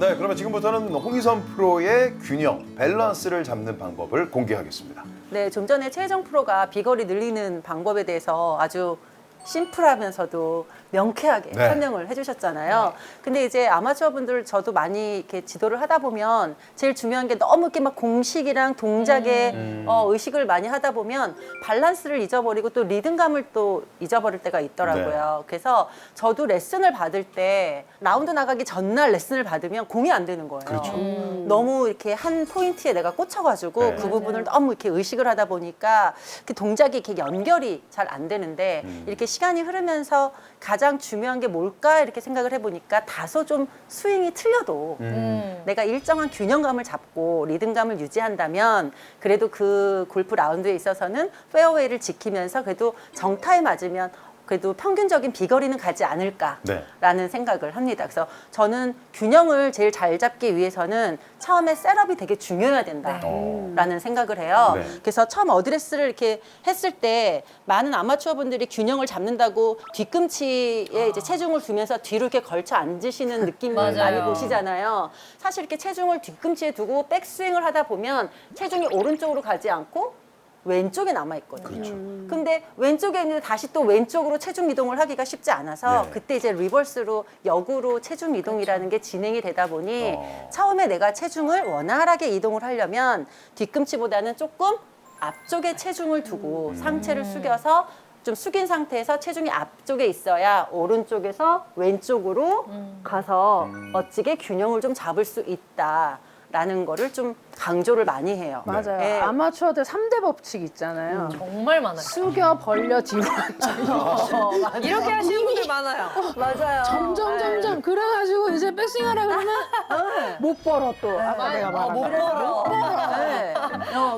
네, 그러면 지금부터는 홍희선 프로의 균형, 밸런스를 잡는 방법을 공개하겠습니다. 네, 좀 전에 최혜정 프로가 비거리 늘리는 방법에 대해서 아주 심플하면서도 명쾌하게 네. 설명을 해주셨잖아요. 근데 이제 아마추어 분들 저도 많이 이렇게 지도를 하다 보면 제일 중요한 게 너무 이렇게 막 공식이랑 동작에 의식을 많이 하다 보면 밸런스를 잊어버리고 또 리듬감을 또 잊어버릴 때가 있더라고요. 네. 그래서 저도 레슨을 받을 때 라운드 나가기 전날 레슨을 받으면 공이 안 되는 거예요. 그렇죠. 너무 이렇게 한 포인트에 내가 꽂혀가지고 네. 그 부분을 너무 이렇게 의식을 하다 보니까 그 동작이 이렇게 연결이 잘 안 되는데 이렇게 시간이 흐르면서 가장 중요한 게 뭘까 이렇게 생각을 해보니까 다소 좀 스윙이 틀려도 내가 일정한 균형감을 잡고 리듬감을 유지한다면 그래도 그 골프 라운드에 있어서는 페어웨이를 지키면서 그래도 정타에 맞으면 그래도 평균적인 비거리는 가지 않을까라는 생각을 합니다. 그래서 저는 균형을 제일 잘 잡기 위해서는 처음에 셋업이 되게 중요해야 된다라는 생각을 해요. 네. 그래서 처음 어드레스를 이렇게 했을 때 많은 아마추어 분들이 균형을 잡는다고 뒤꿈치에 이제 체중을 두면서 뒤로 이렇게 걸쳐 앉으시는 느낌을 맞아요. 많이 보시잖아요. 사실 이렇게 체중을 뒤꿈치에 두고 백스윙을 하다 보면 체중이 오른쪽으로 가지 않고 왼쪽에 남아있거든요. 그렇죠. 근데 왼쪽에 있는데 다시 또 왼쪽으로 체중 이동을 하기가 쉽지 않아서 네. 그때 이제 리버스로 역으로 체중 이동이라는 게 진행이 되다 보니 처음에 내가 체중을 원활하게 이동을 하려면 뒤꿈치보다는 조금 앞쪽에 체중을 두고 상체를 숙여서 좀 숙인 상태에서 체중이 앞쪽에 있어야 오른쪽에서 왼쪽으로 가서 멋지게 균형을 좀 잡을 수 있다라는 거를 좀 강조를 많이 해요. 맞아요. 네. 아마추어들 3대 법칙 있잖아요. 정말 많아요. 숙여, 벌려, 뒤로. 이렇게 하시는 분들 많아요. 맞아요. 점점. 그래가지고 이제 백스윙 하라 그러면 못 벌어 또. 아까 내가 말한 못 거. 벌어. 네.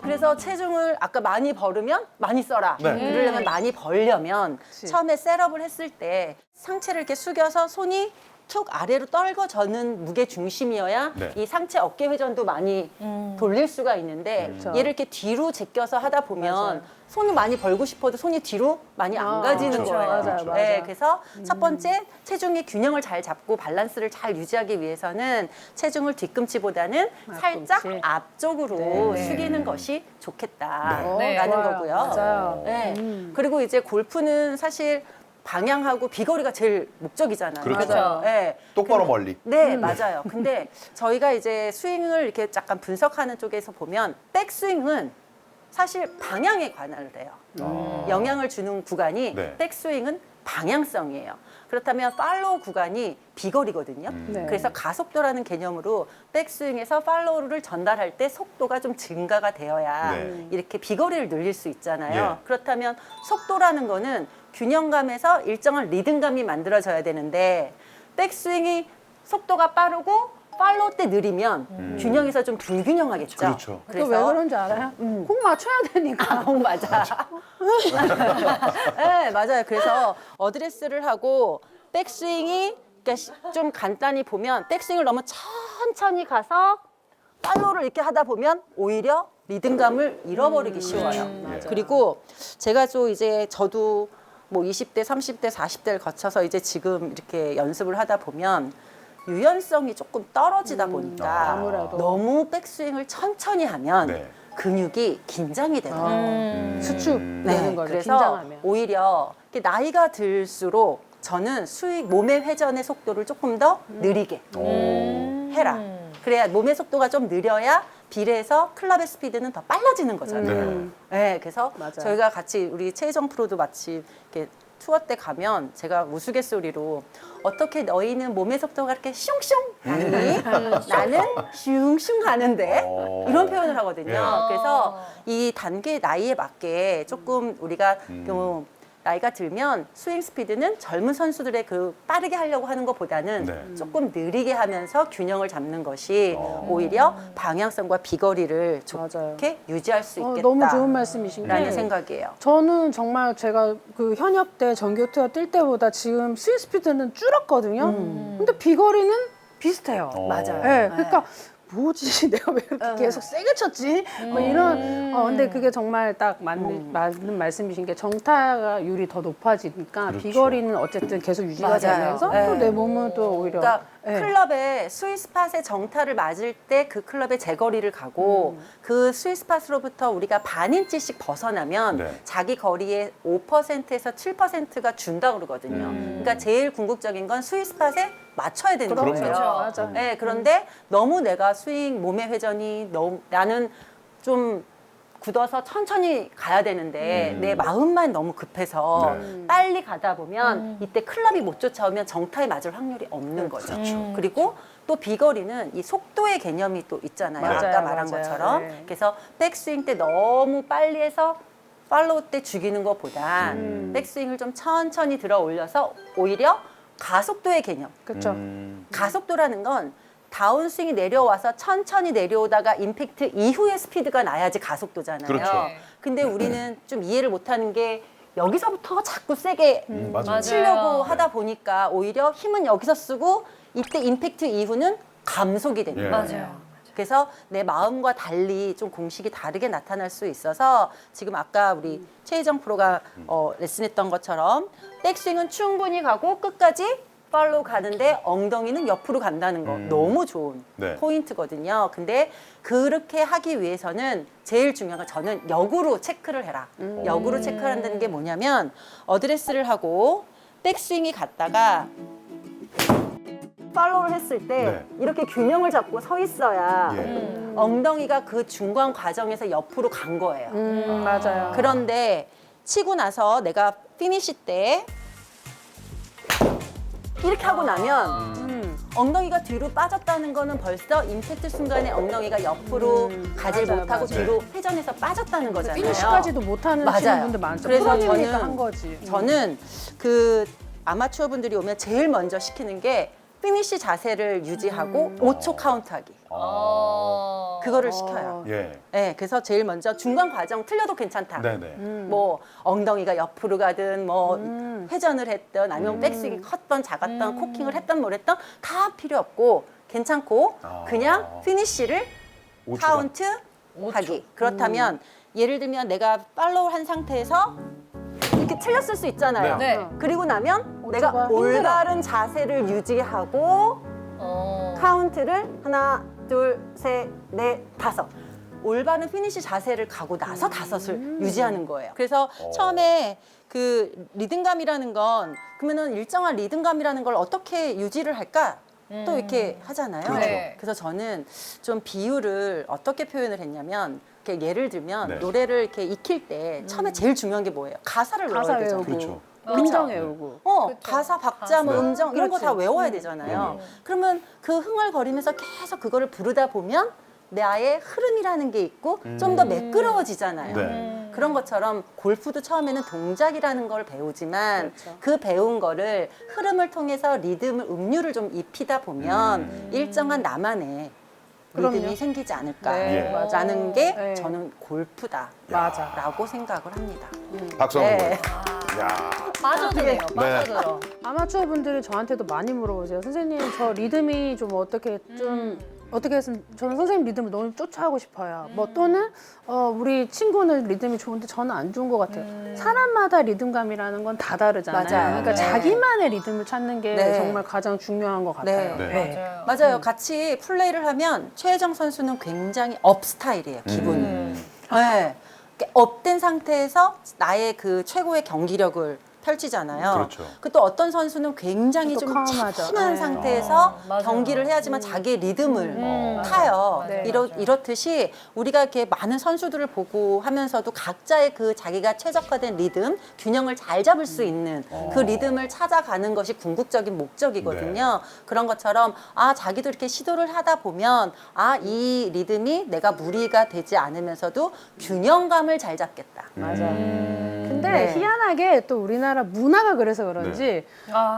그래서 체중을 아까 많이 벌으면 많이 써라. 네. 그러려면 많이 벌려면 처음에 셋업을 했을 때 상체를 이렇게 숙여서 손이 툭 아래로 떨궈져는 무게 중심이어야 네. 이 상체 어깨 회전도 많이 돌릴 수가 있는데 그렇죠. 얘를 이렇게 뒤로 제껴서 하다 보면 손을 많이 벌고 싶어도 손이 뒤로 많이 안 가지는 그렇죠. 거예요. 맞아요. 네, 그래서 첫 번째 체중의 균형을 잘 잡고 밸런스를 잘 유지하기 위해서는 체중을 뒤꿈치보다는 살짝 앞쪽으로 네. 숙이는 것이 좋겠다라는 네. 거고요. 맞아요. 네. 그리고 이제 골프는 사실 방향하고 비거리가 제일 목적이잖아요. 그렇죠. 네. 똑바로 멀리. 네, 맞아요. 근데 저희가 이제 스윙을 이렇게 약간 분석하는 쪽에서 보면 백스윙은 사실 방향에 관할을 해요. 영향을 주는 구간이 네. 백스윙은 방향성이에요. 그렇다면 팔로우 구간이 비거리거든요. 네. 그래서 가속도라는 개념으로 백스윙에서 팔로우를 전달할 때 속도가 좀 증가가 되어야 네. 이렇게 비거리를 늘릴 수 있잖아요. 예. 그렇다면 속도라는 거는 균형감에서 일정한 리듬감이 만들어져야 되는데 백스윙이 속도가 빠르고 팔로우 때 느리면 균형에서 좀 불균형하겠죠. 그렇죠. 또 왜 그런지 알아요? 꼭 맞춰야 되니까. 맞아. 네, 맞아요. 그래서 어드레스를 하고 백스윙이 그러니까 좀 간단히 보면 백스윙을 너무 천천히 가서 팔로우를 이렇게 하다 보면 오히려 리듬감을 잃어버리기 쉬워요. 그리고 제가 또 이제 저도 뭐 20대, 30대, 40대를 거쳐서 이제 지금 이렇게 연습을 하다 보면 유연성이 조금 떨어지다 보니까 아무래도. 너무 백스윙을 천천히 하면 네. 근육이 긴장이 되더라고요. 수축되는 거죠. 그래서 긴장하면. 오히려 이렇게 나이가 들수록 저는 스윙 몸의 회전의 속도를 조금 더 느리게 해라. 그래야 몸의 속도가 좀 느려야 비례해서 클럽의 스피드는 더 빨라지는 거잖아요. 네, 그래서 맞아요. 저희가 같이 우리 최혜정 프로도 마치 이렇게 투어 때 가면 제가 우스갯소리로 어떻게 너희는 몸의 속도가 이렇게 슝슝 가니 나는 슝슝 가는데 이런 표현을 하거든요. 예. 그래서 이 단계 나이에 맞게 조금 우리가 좀 나이가 들면 스윙 스피드는 젊은 선수들의 그 빠르게 하려고 하는 것보다는 네. 조금 느리게 하면서 균형을 잡는 것이 오히려 방향성과 비거리를 맞아요. 좋게 유지할 수 있겠다. 너무 좋은 말씀이신 라는 게 생각이에요. 저는 정말 제가 그 현역 때 전교 투어 뛸 때보다 지금 스윙 스피드는 줄었거든요. 근데 비거리는 비슷해요. 맞아요. 네, 그러니까 뭐지 내가 왜 이렇게 계속 세게 쳤지? 뭐 이런 근데 그게 정말 딱 맞는 말씀이신 게 정타율이 더 높아지니까 그렇죠. 비거리는 어쨌든 계속 유지가 맞아요. 되면서 네. 또 내 몸은 또 오히려 그러니까 네. 클럽에 스윗스팟의 정타를 맞을 때 그 클럽의 제거리를 가고 그 스윗스팟으로부터 우리가 반인치씩 벗어나면 네. 자기 거리의 5%에서 7%가 준다 그러거든요. 그러니까 제일 궁극적인 건 스윗스팟에 맞춰야 되는 그럼요. 거예요. 맞아. 네, 그런데 너무 내가 스윙 몸의 회전이 너무 나는 좀 굳어서 천천히 가야 되는데 내 마음만 너무 급해서 빨리 가다 보면 이때 클럽이 못 쫓아오면 정타에 맞을 확률이 없는 거죠. 그리고 또 비거리는 이 속도의 개념이 또 있잖아요. 맞아요, 아까 말한 맞아요. 것처럼. 네. 그래서 백스윙 때 너무 빨리 해서 팔로우 때 죽이는 것보다 백스윙을 좀 천천히 들어 올려서 오히려 가속도의 개념. 그렇죠. 가속도라는 건 다운스윙이 내려와서 천천히 내려오다가 임팩트 이후에 스피드가 나야지 가속도잖아요. 그렇죠. 근데 우리는 좀 이해를 못하는 게 여기서부터 자꾸 세게 맞아요. 치려고 하다 보니까 오히려 힘은 여기서 쓰고 이때 임팩트 이후는 감속이 되는 예. 거예요. 맞아요. 그래서 내 마음과 달리 좀 공식이 다르게 나타날 수 있어서 지금 아까 우리 최희정 프로가 레슨했던 것처럼 백스윙은 충분히 가고 끝까지 팔로우 가는데 엉덩이는 옆으로 간다는 거 너무 좋은 네. 포인트거든요. 근데 그렇게 하기 위해서는 제일 중요한 건 저는 역으로 체크를 해라. 역으로 체크를 한다는 게 뭐냐면 어드레스를 하고 백스윙이 갔다가 팔로우를 했을 때 네. 이렇게 균형을 잡고 서 있어야 예. 엉덩이가 그 중간 과정에서 옆으로 간 거예요. 맞아요. 그런데 치고 나서 내가 피니시 때 이렇게 하고 나면 엉덩이가 뒤로 빠졌다는 거는 벌써 임팩트 순간에 엉덩이가 옆으로 가질 맞아요, 못하고 맞아요. 뒤로 회전해서 빠졌다는 거잖아요. 피니시까지도 못하는 맞아요. 분들 많죠. 그래서 프로님이니까 저는- 한 거지. 저는 그 아마추어 분들이 오면 제일 먼저 시키는 게 피니시 자세를 유지하고 5초 카운트하기. 그거를 시켜요. 예. 네, 그래서 제일 먼저 중간 과정 틀려도 괜찮다. 네네. 뭐 엉덩이가 옆으로 가든 뭐 회전을 했든 아니면 백스윙이 컸던 작았던 코킹을 했던 뭘 했던 다 필요 없고 괜찮고 아. 그냥 피니시를 5초간. 카운트 하기. 그렇다면 예를 들면 내가 팔로우 한 상태에서 이렇게 틀렸을 수 있잖아요. 네. 네. 그리고 나면 내가 힘들어. 올바른 자세를 유지하고 카운트를 하나, 둘, 셋, 넷, 다섯. 올바른 피니시 자세를 가고 나서 다섯을 유지하는 거예요. 그래서 처음에 그 리듬감이라는 건 그러면은 일정한 리듬감이라는 걸 어떻게 유지를 할까? 또 이렇게 하잖아요. 그렇죠. 네. 그래서 저는 좀 비유를 어떻게 표현을 했냐면 이렇게 예를 들면 네. 노래를 이렇게 익힐 때 처음에 제일 중요한 게 뭐예요? 가사를 가사 외워야 되잖아요. 외우고. 그렇죠. 음정 외우고. 그렇죠. 가사, 박자, 뭐 네. 음정 이런 거 다 그렇지. 외워야 되잖아요. 그러면 그 흥얼거리면서 계속 그거를 부르다 보면 나의 흐름이라는 게 있고 좀 더 매끄러워지잖아요. 네. 그런 것처럼 골프도 처음에는 동작이라는 걸 배우지만 그렇죠. 그 배운 거를 흐름을 통해서 리듬을 음률을 좀 입히다 보면 일정한 나만의 리듬이 그럼요. 생기지 네, 않을까라는 맞아요. 게 네. 저는 골프다라고 맞아. 생각을 합니다. 박성호. 네. 야. 빠져드네요. 빠져들어. 아마추어 분들이 저한테도 많이 물어보세요. 선생님, 저 리듬이 좀 어떻게 어떻게 했으면 저는 선생님 리듬을 너무 쫓아가고 싶어요. 뭐 또는 우리 친구는 리듬이 좋은데 저는 안 좋은 것 같아요. 사람마다 리듬감이라는 건 다 다르잖아요. 맞아요. 그러니까 네. 자기만의 리듬을 찾는 게 네. 정말 가장 중요한 것 같아요. 네. 맞아요. 같이 플레이를 하면 최혜정 선수는 굉장히 업 스타일이에요. 기분이. 네. 이렇게 업된 상태에서 나의 그 최고의 경기력을 펼치잖아요. 그렇죠. 또 어떤 선수는 굉장히 또 좀 calm하죠. 차분한 네. 상태에서 맞아요. 경기를 해야지만 자기의 리듬을 타요. 네. 이렇듯이 우리가 이렇게 많은 선수들을 보고 하면서도 각자의 그 자기가 최적화된 리듬, 균형을 잘 잡을 수 있는 그 리듬을 찾아가는 것이 궁극적인 목적이거든요. 그런 것처럼 자기도 이렇게 시도를 하다 보면 이 리듬이 내가 무리가 되지 않으면서도 균형감을 잘 잡겠다. 맞아요. 근데 네. 희한하게 또 우리나라 문화가 그래서 그런지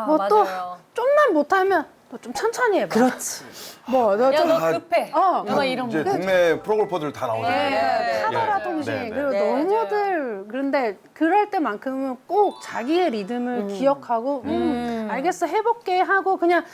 뭐 또 맞아요. 좀만 못하면 너 좀 천천히 해봐. 그렇지. 너 야, 좀 너 급해. 뭐 이런 이제 거. 동네 프로골퍼들 다 나오잖아요. 네. 카더라 예. 통신 네, 네. 그리고 네, 너무들 그런데 그럴 때만큼은 꼭 자기의 리듬을 기억하고 알겠어 해볼게 하고 그냥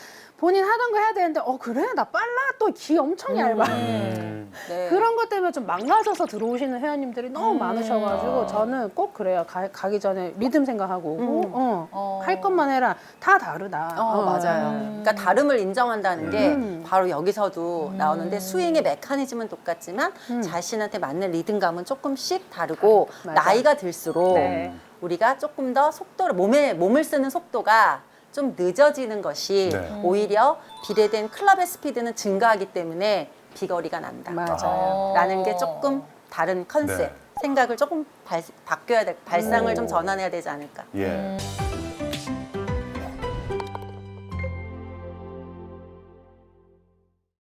본인 하던 거 해야 되는데 그래 나 빨라 또 기 엄청 얇아. 네. 그런 것 때문에 좀 망가져서 들어오시는 회원님들이 너무 많으셔가지고 저는 꼭 그래요. 가기 전에 리듬 생각하고 오고 할 것만 해라. 다 다르다. 맞아요. 그러니까 다름을 인정한다는 게 바로 여기서도 나오는데 스윙의 메커니즘은 똑같지만 자신한테 맞는 리듬감은 조금씩 다르고 맞아. 나이가 들수록 네. 우리가 조금 더 속도를 몸을 쓰는 속도가 좀 늦어지는 것이 네. 오히려 비례된 클럽의 스피드는 증가하기 때문에 비거리가 난다. 맞아요. 라는 게 조금 다른 컨셉, 네. 생각을 조금 바뀌어야 될, 발상을 좀 전환해야 되지 않을까. 예.